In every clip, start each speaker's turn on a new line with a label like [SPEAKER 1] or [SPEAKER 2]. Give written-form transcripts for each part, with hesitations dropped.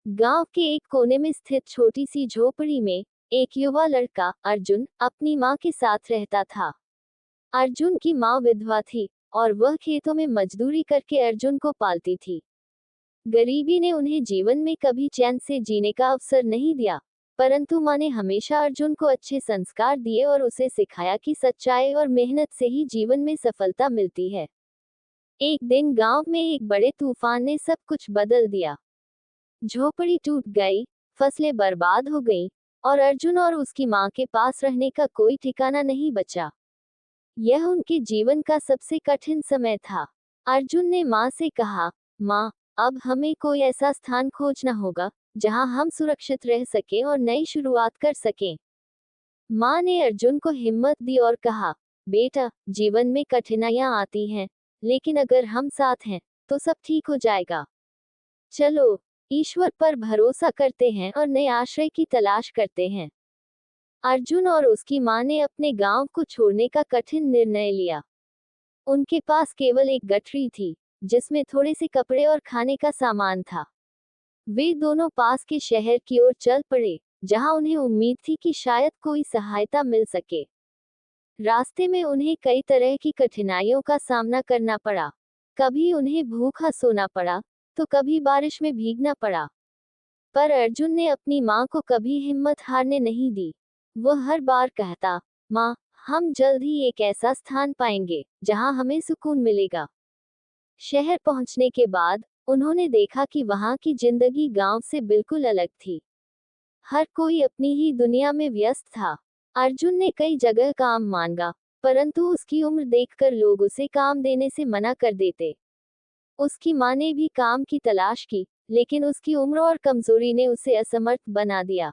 [SPEAKER 1] गांव के एक कोने में स्थित छोटी सी झोपड़ी में एक युवा लड़का अर्जुन अपनी माँ के साथ रहता था। अर्जुन की माँ विधवा थी और वह खेतों में मजदूरी करके अर्जुन को पालती थी। गरीबी ने उन्हें जीवन में कभी चैन से जीने का अवसर नहीं दिया, परंतु माँ ने हमेशा अर्जुन को अच्छे संस्कार दिए और उसे सिखाया कि सच्चाई और मेहनत से ही जीवन में सफलता मिलती है। एक दिन गांव में एक बड़े तूफान ने सब कुछ बदल दिया। झोपड़ी टूट गई, फसलें बर्बाद हो गईं, और अर्जुन और उसकी माँ के पास रहने का कोई ठिकाना नहीं बचा। यह उनके जीवन का सबसे कठिन समय था। अर्जुन ने माँ से कहा, माँ, अब हमें कोई ऐसा स्थान खोजना होगा जहाँ हम सुरक्षित रह सकें और नई शुरुआत कर सकें। माँ ने अर्जुन को हिम्मत दी और कहा, बेटा, जीवन में कठिनाइयाँ आती हैं, लेकिन अगर हम साथ हैं तो सब ठीक हो जाएगा। चलो, ईश्वर पर भरोसा करते हैं और नए आश्रय की तलाश करते हैं। अर्जुन और उसकी माँ ने अपने गांव को छोड़ने का कठिन निर्णय लिया। उनके पास केवल एक गठरी थी, जिसमें थोड़े से कपड़े और खाने का सामान था। वे दोनों पास के शहर की ओर चल पड़े, जहां उन्हें उम्मीद थी कि शायद कोई सहायता मिल सके। रास्ते में उन्हें कई तरह की कठिनाइयों का सामना करना पड़ा। कभी उन्हें भूखा सोना पड़ा, तो कभी बारिश में भीगना पड़ा। पर अर्जुन ने अपनी माँ को कभी हिम्मत हारने नहीं दी। वह हर बार कहता, माँ, हम जल्द ही एक ऐसा स्थान पाएंगे जहाँ हमें सुकून मिलेगा। शहर पहुँचने के बाद उन्होंने देखा कि वहाँ की जिंदगी गांव से बिल्कुल अलग थी। हर कोई अपनी ही दुनिया में व्यस्त था। अर्जुन ने कई जगह काम मांगा, परंतु उसकी उम्र देखकर लोग उसे काम देने से मना कर देते। उसकी माँ ने भी काम की तलाश की, लेकिन उसकी उम्र और कमजोरी ने उसे असमर्थ बना दिया।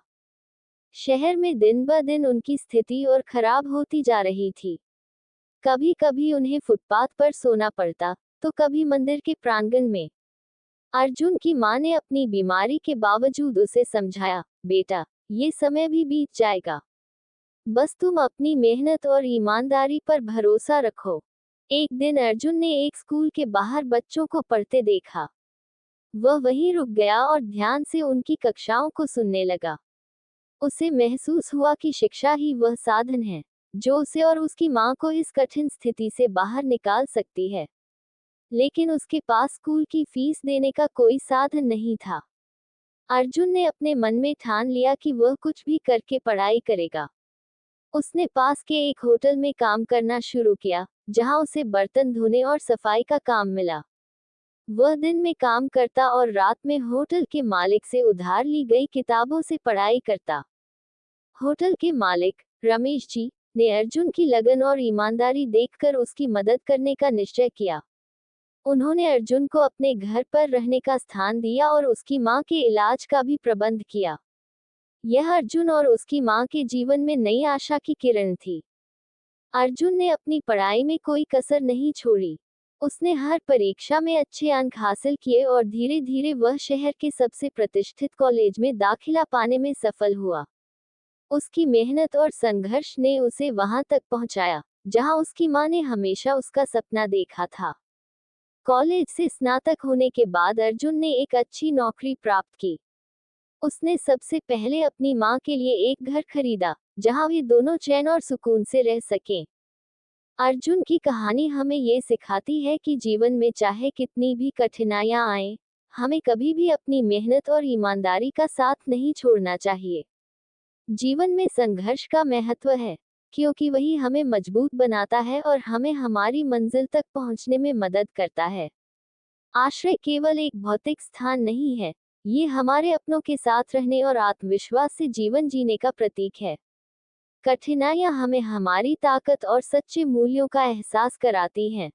[SPEAKER 1] शहर में दिन ब दिन उनकी स्थिति और खराब होती जा रही थी। कभी कभी उन्हें फुटपाथ पर सोना पड़ता, तो कभी मंदिर के प्रांगण में। अर्जुन की माँ ने अपनी बीमारी के बावजूद उसे समझाया, बेटा, ये समय भी बीत जाएगा। बस तुम अपनी मेहनत और ईमानदारी पर भरोसा रखो। एक दिन अर्जुन ने एक स्कूल के बाहर बच्चों को पढ़ते देखा। वह वहीं रुक गया और ध्यान से उनकी कक्षाओं को सुनने लगा। उसे महसूस हुआ कि शिक्षा ही वह साधन है जो उसे और उसकी माँ को इस कठिन स्थिति से बाहर निकाल सकती है। लेकिन उसके पास स्कूल की फीस देने का कोई साधन नहीं था। अर्जुन ने अपने मन में ठान लिया कि वह कुछ भी करके पढ़ाई करेगा। उसने पास के एक होटल में काम करना शुरू किया, जहां उसे बर्तन धोने और सफाई का काम मिला। वह दिन में काम करता और रात में होटल के मालिक से उधार ली गई किताबों से पढ़ाई करता। होटल के मालिक, रमेश जी, ने अर्जुन की लगन और ईमानदारी देखकर उसकी मदद करने का निश्चय किया। उन्होंने अर्जुन को अपने घर पर रहने का स्थान दिया और उसकी माँ के इलाज का भी प्रबंध किया। यह अर्जुन और उसकी माँ के जीवन में नई आशा की किरण थी। अर्जुन ने अपनी पढ़ाई में कोई कसर नहीं छोड़ी। उसने हर परीक्षा में अच्छे अंक हासिल किए और धीरे धीरे वह शहर के सबसे प्रतिष्ठित कॉलेज में दाखिला पाने में सफल हुआ। उसकी मेहनत और संघर्ष ने उसे वहां तक पहुंचाया, जहां उसकी माँ ने हमेशा उसका सपना देखा था। कॉलेज से स्नातक होने के बाद अर्जुन ने एक अच्छी नौकरी प्राप्त की। उसने सबसे पहले अपनी माँ के लिए एक घर खरीदा, जहां वे दोनों चैन और सुकून से रह सकें। अर्जुन की कहानी हमें ये सिखाती है कि जीवन में चाहे कितनी भी कठिनाइयां आएं, हमें कभी भी अपनी मेहनत और ईमानदारी का साथ नहीं छोड़ना चाहिए। जीवन में संघर्ष का महत्व है, क्योंकि वही हमें मजबूत बनाता है और हमें हमारी मंजिल तक पहुंचने में मदद करता है। आश्रय केवल एक भौतिक स्थान नहीं है, ये हमारे अपनों के साथ रहने और आत्मविश्वास से जीवन जीने का प्रतीक है। कठिनाइयां हमें हमारी ताकत और सच्चे मूल्यों का एहसास कराती हैं।